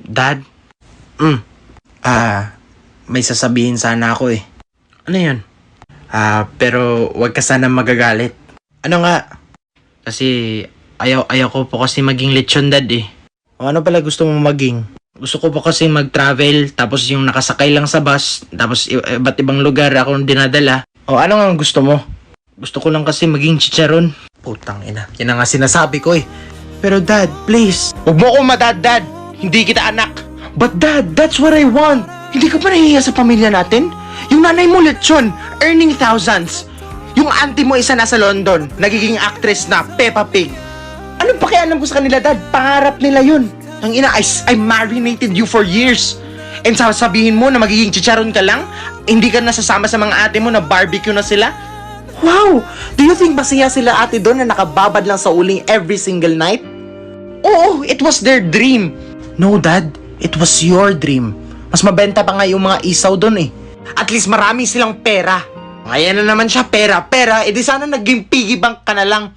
Dad? May sasabihin sana ako eh. Ano yun? Pero wag ka sana magagalit. Ano nga? Kasi ayaw ko po kasi maging lechon, Dad eh. O ano pala gusto mo maging? Gusto ko po kasi mag-travel, tapos yung nakasakay lang sa bus, tapos iba't ibang lugar ako dinadala. O ano nga gusto mo? Gusto ko lang kasi maging chicharon. Putang ina, yan ang nga sinasabi ko eh. Pero Dad, please. Huwag mo ko madad-dad. Hindi kita anak. But Dad, that's what I want. Hindi ka pa nahihiya sa pamilya natin? Yung nanay mo lechon, earning thousands. Yung auntie mo isa nasa London, nagiging actress na Peppa Pig. Anong pakialam ko sa kanila, Dad? Pangarap nila yun. Ang ina, I marinated you for years. And sasabihin mo na magiging chicharon ka lang? Hindi ka nasasama sa mga ate mo na barbecue na sila? Wow! Do you think masaya sila ate doon na nakababad lang sa uling every single night? Oo, it was their dream. No, Dad. It was your dream. Mas mabenta pa nga yung mga isaw doon eh. At least marami silang pera. Ngayon na naman siya, pera. Edi sana naging piggy bank ka na lang.